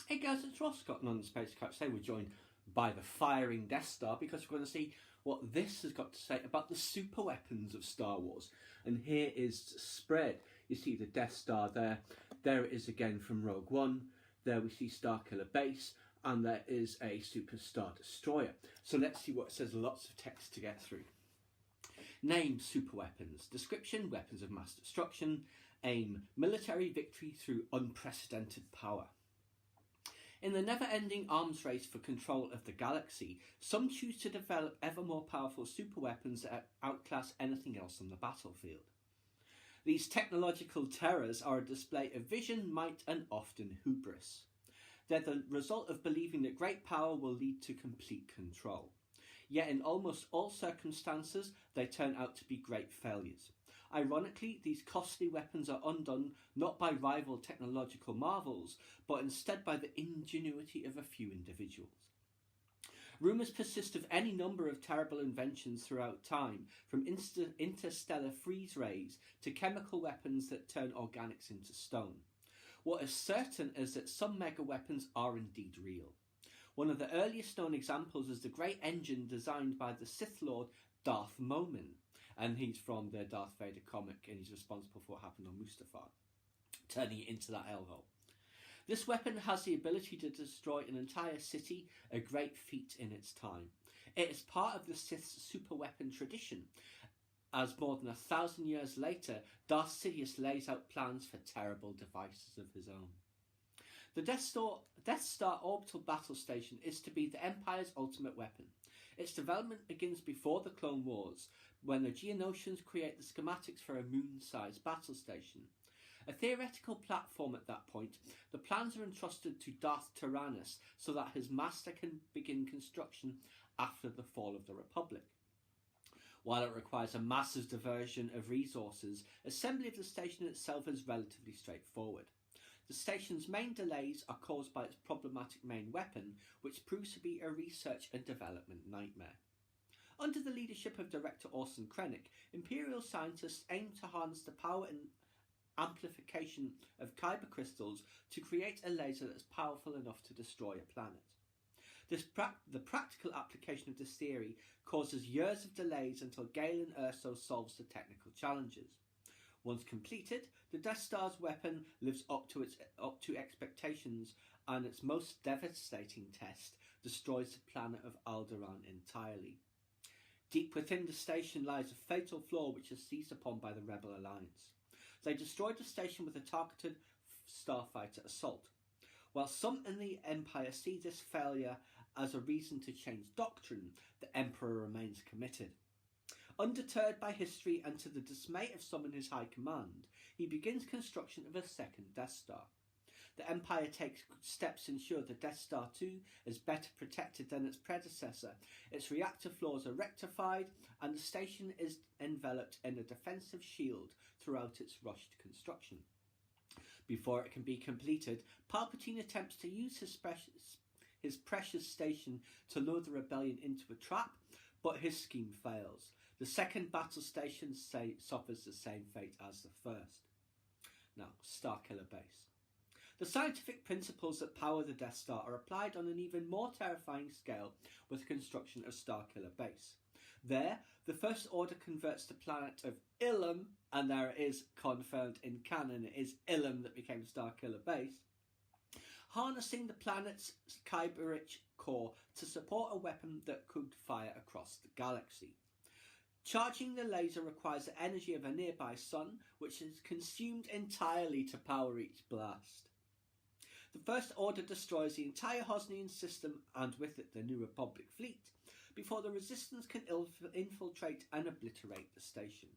Hey guys, it's Ross Scott on the Space Couch. Today we're joined by the firing Death Star because we're going to see what this has got to say about the super weapons of Star Wars. And here is spread. You see the Death Star there. There it is again from Rogue One. There we see Starkiller Base. And there is a Super Star Destroyer. So let's see what it says. Lots of text to get through. Name: super weapons. Description: weapons of mass destruction. Aim: military victory through unprecedented power. In the never-ending arms race for control of the galaxy, some choose to develop ever more powerful superweapons that outclass anything else on the battlefield. These technological terrors are a display of vision, might, and often hubris. They're the result of believing that great power will lead to complete control. Yet in almost all circumstances, they turn out to be great failures. Ironically, these costly weapons are undone not by rival technological marvels, but instead by the ingenuity of a few individuals. Rumours persist of any number of terrible inventions throughout time, from interstellar freeze rays to chemical weapons that turn organics into stone. What is certain is that some mega weapons are indeed real. One of the earliest known examples is the great engine designed by the Sith Lord Darth Momin, and he's from the Darth Vader comic, and he's responsible for what happened on Mustafar, turning it into that hellhole. This weapon has the ability to destroy an entire city, a great feat in its time. It is part of the Sith's super weapon tradition, as more than 1,000 years later, Darth Sidious lays out plans for terrible devices of his own. The Death Star orbital battle station is to be the Empire's ultimate weapon. Its development begins before the Clone Wars, when the Geonosians create the schematics for a moon-sized battle station. A theoretical platform at that point, the plans are entrusted to Darth Tyrannus so that his master can begin construction after the fall of the Republic. While it requires a massive diversion of resources, assembly of the station itself is relatively straightforward. The station's main delays are caused by its problematic main weapon, which proves to be a research and development nightmare. Under the leadership of Director Orson Krennic, Imperial scientists aim to harness the power and amplification of kyber crystals to create a laser that's powerful enough to destroy a planet. The practical application of this theory causes years of delays until Galen Erso solves the technical challenges. Once completed, the Death Star's weapon lives up to expectations, and its most devastating test destroys the planet of Alderaan entirely. Deep within the station lies a fatal flaw which is seized upon by the Rebel Alliance. They destroyed the station with a targeted starfighter assault. While some in the Empire see this failure as a reason to change doctrine, the Emperor remains committed. Undeterred by history and to the dismay of some in his high command, he begins construction of a second Death Star. The Empire takes steps to ensure the Death Star 2 is better protected than its predecessor. Its reactor floors are rectified, and the station is enveloped in a defensive shield throughout its rushed construction. Before it can be completed, Palpatine attempts to use his precious station to lure the rebellion into a trap, but his scheme fails. The second battle station suffers the same fate as the first. Now, Starkiller Base. The scientific principles that power the Death Star are applied on an even more terrifying scale with the construction of Starkiller Base. There, the First Order converts the planet of Ilum, and there it is confirmed in canon, it is Ilum that became Starkiller Base, harnessing the planet's kyber-rich core to support a weapon that could fire across the galaxy. Charging the laser requires the energy of a nearby sun, which is consumed entirely to power each blast. The First Order destroys the entire Hosnian system, and with it the New Republic fleet, before the Resistance can infiltrate and obliterate the station.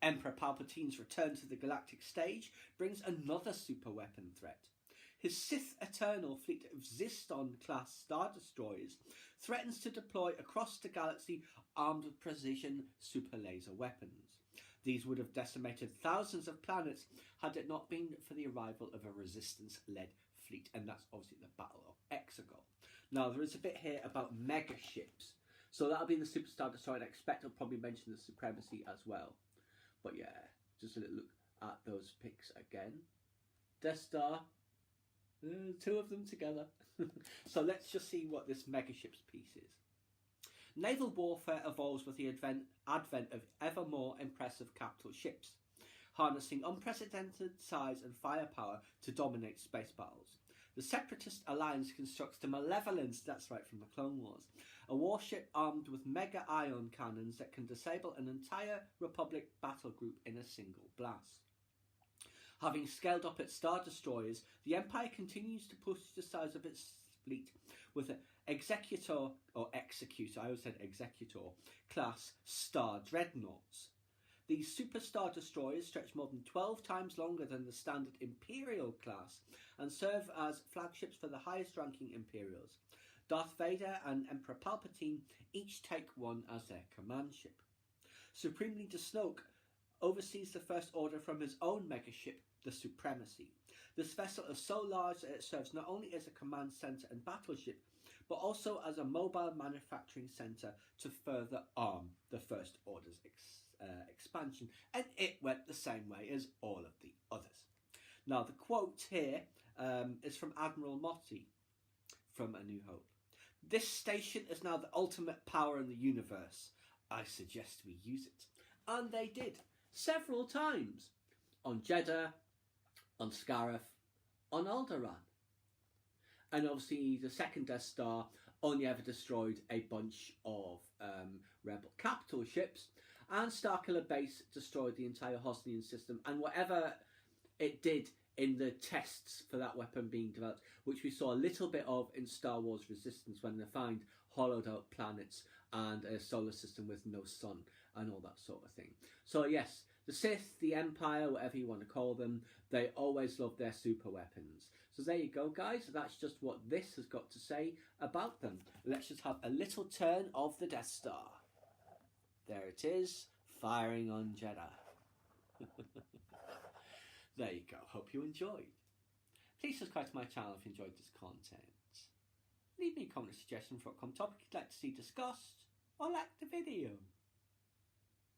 Emperor Palpatine's return to the galactic stage brings another superweapon threat. His Sith Eternal fleet of Xyston-class Star Destroyers threatens to deploy across the galaxy armed with precision super laser weapons. These would have decimated thousands of planets had it not been for the arrival of a Resistance-led fleet, and that's obviously the Battle of Exegol. Now, there is a bit here about mega ships, so that'll be the Super Star Destroyer, and I expect I'll probably mention the Supremacy as well. But yeah, just a little look at those pics again. Death Star, two of them together. So let's just see what this megaship's piece is. Naval warfare evolves with the advent of ever more impressive capital ships, harnessing unprecedented size and firepower to dominate space battles. The Separatist Alliance constructs the Malevolence, that's right from the Clone Wars, a warship armed with mega ion cannons that can disable an entire Republic battle group in a single blast. Having scaled up its Star Destroyers, the Empire continues to push the size of its fleet with an Executor class Star Dreadnoughts. These Super Star Destroyers stretch more than 12 times longer than the standard Imperial class and serve as flagships for the highest ranking Imperials. Darth Vader and Emperor Palpatine each take one as their command ship. Supreme Leader Snoke oversees the First Order from his own megaship, the Supremacy. This vessel is so large that it serves not only as a command centre and battleship, but also as a mobile manufacturing centre to further arm the First Order's expansion, and it went the same way as all of the others. Now, the quote here is from Admiral Motti from A New Hope. This station is now the ultimate power in the universe. I suggest we use it. And they did, several times. On Jeddah, on Scarif, on Alderaan. And obviously the second Death Star only ever destroyed a bunch of rebel capital ships, and Starkiller Base destroyed the entire Hosnian system and whatever it did in the tests for that weapon being developed, which we saw a little bit of in Star Wars Resistance when they find hollowed out planets and a solar system with no sun and all that sort of thing. So yes, the Sith, the Empire, whatever you want to call them, they always love their super weapons. So there you go, guys. That's just what this has got to say about them. Let's just have a little turn of the Death Star. There it is, firing on Jeddah. There you go. Hope you enjoyed. Please subscribe to my channel if you enjoyed this content. Leave me a comment or suggestion for what topic you'd like to see discussed, or like the video.